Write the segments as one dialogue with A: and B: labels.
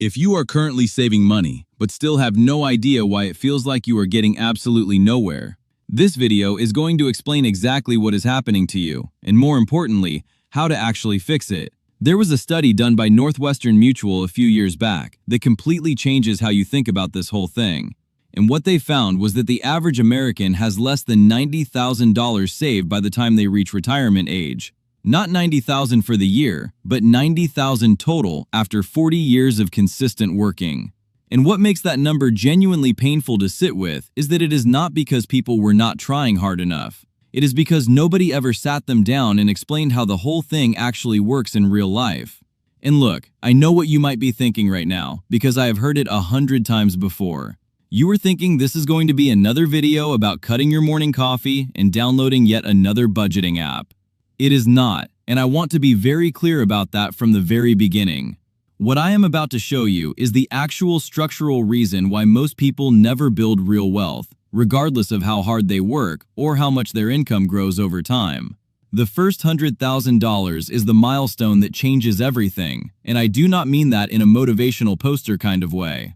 A: If you are currently saving money, but still have no idea why it feels like you are getting absolutely nowhere, this video is going to explain exactly what is happening to you, and more importantly, how to actually fix it. There was a study done by Northwestern Mutual a few years back that completely changes how you think about this whole thing. And what they found was that the average American has less than $90,000 saved by the time they reach retirement age. Not $90,000 for the year, but $90,000 total after 40 years of consistent working. And what makes that number genuinely painful to sit with is that it is not because people were not trying hard enough. It is because nobody ever sat them down and explained how the whole thing actually works in real life. And look, I know what you might be thinking right now, because I have heard it 100 times before. You were thinking this is going to be another video about cutting your morning coffee and downloading yet another budgeting app. It is not, and I want to be very clear about that from the very beginning. What I am about to show you is the actual structural reason why most people never build real wealth, regardless of how hard they work or how much their income grows over time. The first $100,000 is the milestone that changes everything, and I do not mean that in a motivational poster kind of way.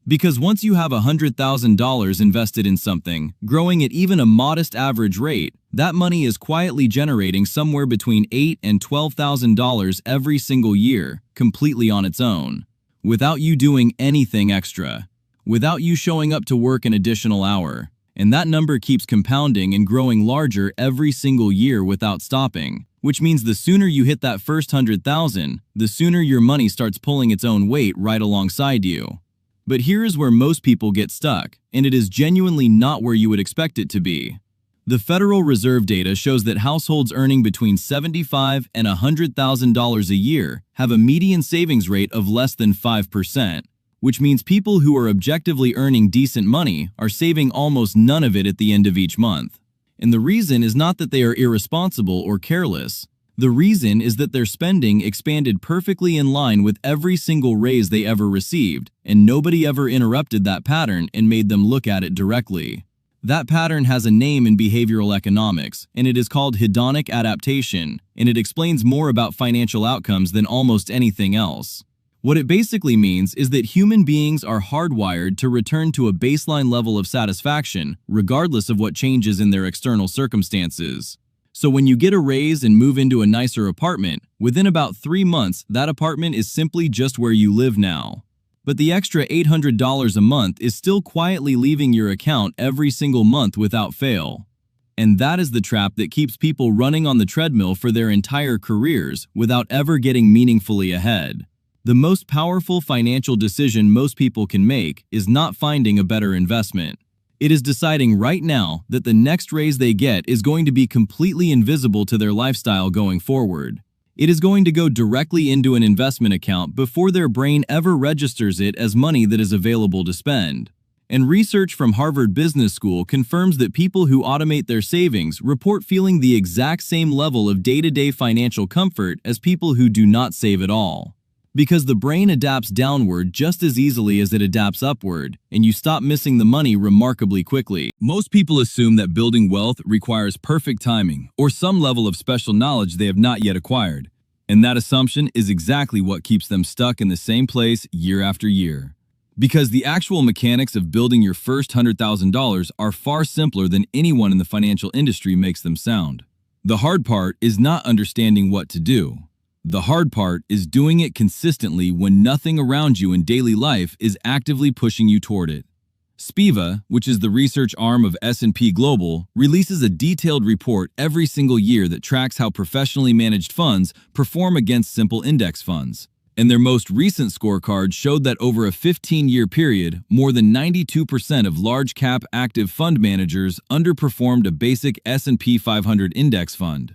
A: Because once you have $100,000 invested in something, growing at even a modest average rate, that money is quietly generating somewhere between $8,000 and $12,000 every single year, completely on its own, without you doing anything extra, without you showing up to work an additional hour. And that number keeps compounding and growing larger every single year without stopping, which means the sooner you hit that first $100,000, the sooner your money starts pulling its own weight right alongside you. But here is where most people get stuck, and it is genuinely not where you would expect it to be. The Federal Reserve data shows that households earning between $75,000 and $100,000 a year have a median savings rate of less than 5%, which means people who are objectively earning decent money are saving almost none of it at the end of each month. And the reason is not that they are irresponsible or careless. The reason is that their spending expanded perfectly in line with every single raise they ever received, and nobody ever interrupted that pattern and made them look at it directly. That pattern has a name in behavioral economics, and it is called hedonic adaptation, and it explains more about financial outcomes than almost anything else. What it basically means is that human beings are hardwired to return to a baseline level of satisfaction, regardless of what changes in their external circumstances. So when you get a raise and move into a nicer apartment, within about 3 months, that apartment is simply just where you live now. But the extra $800 a month is still quietly leaving your account every single month without fail. And that is the trap that keeps people running on the treadmill for their entire careers without ever getting meaningfully ahead. The most powerful financial decision most people can make is not finding a better investment. It is deciding right now that the next raise they get is going to be completely invisible to their lifestyle going forward. It is going to go directly into an investment account before their brain ever registers it as money that is available to spend. And research from Harvard Business School confirms that people who automate their savings report feeling the exact same level of day-to-day financial comfort as people who do not save at all. Because the brain adapts downward just as easily as it adapts upward, and you stop missing the money remarkably quickly. Most people assume that building wealth requires perfect timing or some level of special knowledge they have not yet acquired. And that assumption is exactly what keeps them stuck in the same place year after year. Because the actual mechanics of building your first $100,000 are far simpler than anyone in the financial industry makes them sound. The hard part is not understanding what to do. The hard part is doing it consistently when nothing around you in daily life is actively pushing you toward it. Spiva, which is the research arm of S&P Global, releases a detailed report every single year that tracks how professionally managed funds perform against simple index funds. And their most recent scorecard showed that over a 15-year period, more than 92% of large-cap active fund managers underperformed a basic S&P 500 index fund.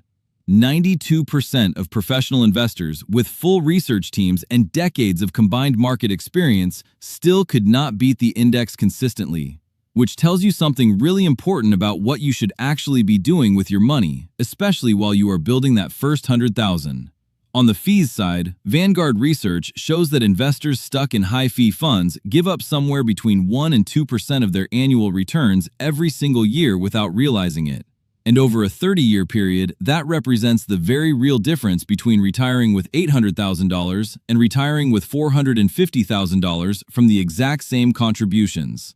A: 92% of professional investors with full research teams and decades of combined market experience still could not beat the index consistently, which tells you something really important about what you should actually be doing with your money, especially while you are building that first $100,000. On the fees side, Vanguard research shows that investors stuck in high-fee funds give up somewhere between 1% and 2% of their annual returns every single year without realizing it. And over a 30-year period, that represents the very real difference between retiring with $800,000 and retiring with $450,000 from the exact same contributions.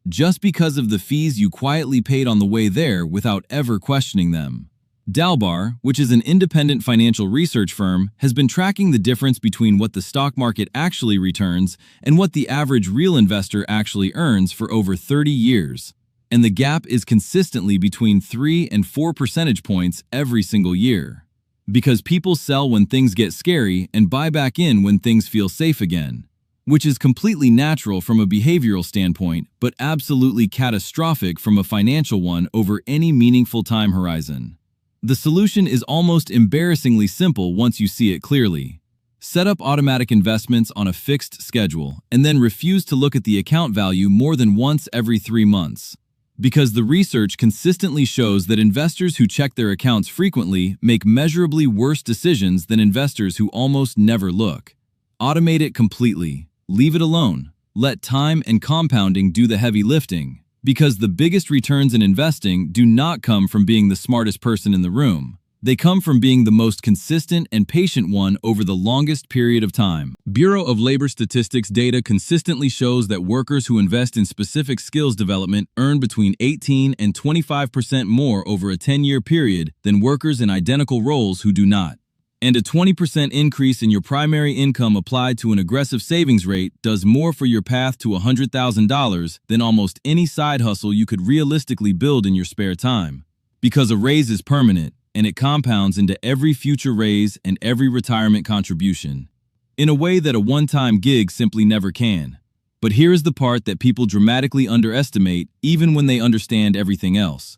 A: Just because of the fees you quietly paid on the way there without ever questioning them. Dalbar, which is an independent financial research firm, has been tracking the difference between what the stock market actually returns and what the average real investor actually earns for over 30 years. And the gap is consistently between 3 and 4 percentage points every single year. Because people sell when things get scary and buy back in when things feel safe again. Which is completely natural from a behavioral standpoint, but absolutely catastrophic from a financial one over any meaningful time horizon. The solution is almost embarrassingly simple once you see it clearly. Set up automatic investments on a fixed schedule, and then refuse to look at the account value more than once every 3 months. Because the research consistently shows that investors who check their accounts frequently make measurably worse decisions than investors who almost never look. Automate it completely. Leave it alone. Let time and compounding do the heavy lifting. Because the biggest returns in investing do not come from being the smartest person in the room. They come from being the most consistent and patient one over the longest period of time. Bureau of Labor Statistics data consistently shows that workers who invest in specific skills development earn between 18 and 25% more over a 10-year period than workers in identical roles who do not. And a 20% increase in your primary income applied to an aggressive savings rate does more for your path to $100,000 than almost any side hustle you could realistically build in your spare time. Because a raise is permanent, and it compounds into every future raise and every retirement contribution, in a way that a one-time gig simply never can. But here is the part that people dramatically underestimate even when they understand everything else.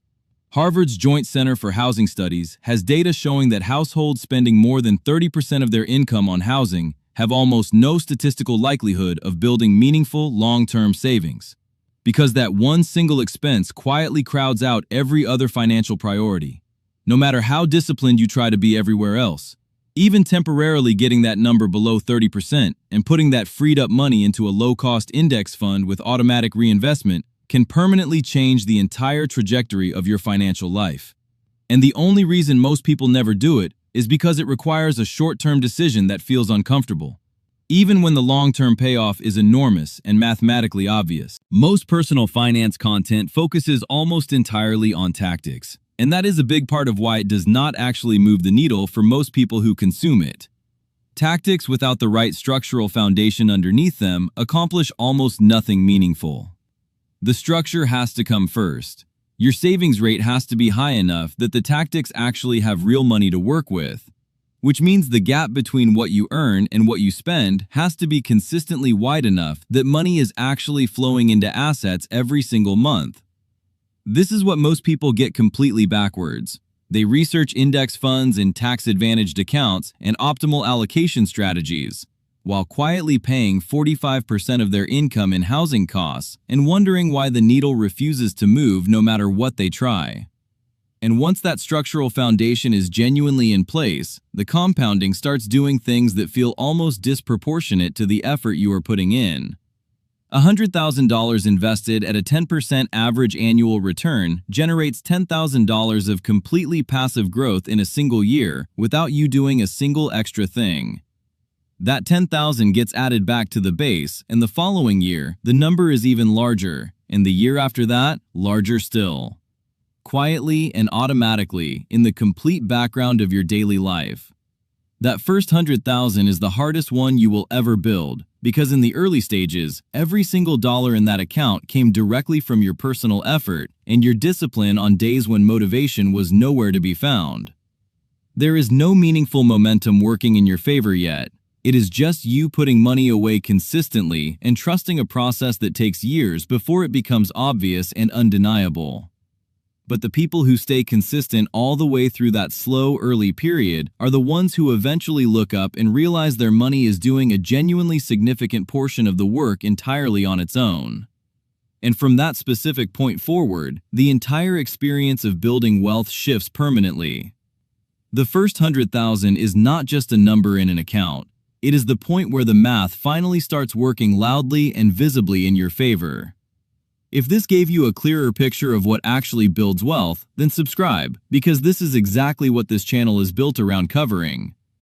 A: Harvard's Joint Center for Housing Studies has data showing that households spending more than 30% of their income on housing have almost no statistical likelihood of building meaningful long-term savings. Because that one single expense quietly crowds out every other financial priority. No matter how disciplined you try to be everywhere else, even temporarily getting that number below 30% and putting that freed up money into a low-cost index fund with automatic reinvestment can permanently change the entire trajectory of your financial life. And the only reason most people never do it is because it requires a short-term decision that feels uncomfortable, even when the long-term payoff is enormous and mathematically obvious. Most personal finance content focuses almost entirely on tactics, and that is a big part of why it does not actually move the needle for most people who consume it. Tactics without the right structural foundation underneath them accomplish almost nothing meaningful. The structure has to come first. Your savings rate has to be high enough that the tactics actually have real money to work with, which means the gap between what you earn and what you spend has to be consistently wide enough that money is actually flowing into assets every single month. This is what most people get completely backwards. They research index funds and tax-advantaged accounts and optimal allocation strategies, while quietly paying 45% of their income in housing costs and wondering why the needle refuses to move no matter what they try. And once that structural foundation is genuinely in place, the compounding starts doing things that feel almost disproportionate to the effort you are putting in. $100,000 invested at a 10% average annual return generates $10,000 of completely passive growth in a single year without you doing a single extra thing. That $10,000 gets added back to the base, and the following year, the number is even larger, and the year after that, larger still. Quietly and automatically, in the complete background of your daily life. That first $100,000 is the hardest one you will ever build, because in the early stages, every single dollar in that account came directly from your personal effort and your discipline on days when motivation was nowhere to be found. There is no meaningful momentum working in your favor yet. It is just you putting money away consistently and trusting a process that takes years before it becomes obvious and undeniable. But the people who stay consistent all the way through that slow early period are the ones who eventually look up and realize their money is doing a genuinely significant portion of the work entirely on its own. And from that specific point forward, the entire experience of building wealth shifts permanently. The first $100,000 is not just a number in an account. It is the point where the math finally starts working loudly and visibly in your favor. If this gave you a clearer picture of what actually builds wealth, then subscribe, because this is exactly what this channel is built around covering.